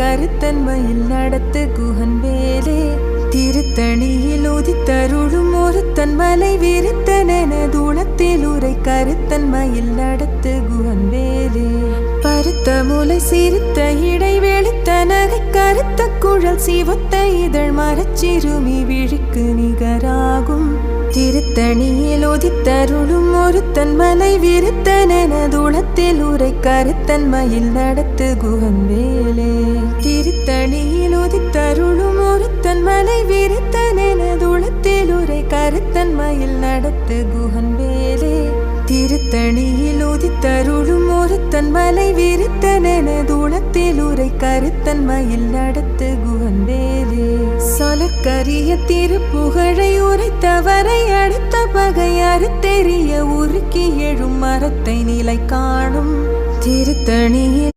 கருத்தன்மையில் நடத்து குகன் வேலே திருத்தணியில் உதித்தருளும் ஒருத்தன் மலை விரித்தனென தூளத்தில் உரை கருத்தன்மையில் நடத்து குகன் வேலே பருத்த முலை சிறுத்த இடை வெளுத்த நகை கருத்த குழல் சிவத்த இதழ் மரச்சிறுமி விழிக்கு நிகராகும் திருத்தணியில் உதித்தருளும் ஒருத்தன் மலை விருத்தனென தூளத்தில் உரை கருத்தன்மையில் நடத்து குகன் வேலே திருத்தணியில் உதித்தருளும் ஒருத்தன் மலை விருத்தனென தூளத்தில் உரை கருத்தன்மையில் நடத்து குகன் வேலே திருத்தணியில் உதித்தருளும் ஒருத்தன் மலை விருத்தனென தூளத்தில் உரை கருத்தன்மையில் நடத்து குகன் வேலே சொலக்கரிய திருப்புகழை உரைத்தவரை அடுத்த பகை அறுத்தெறிய உருக்கி எழும் மரத்தை நிலை காணும் திருத்தணியில்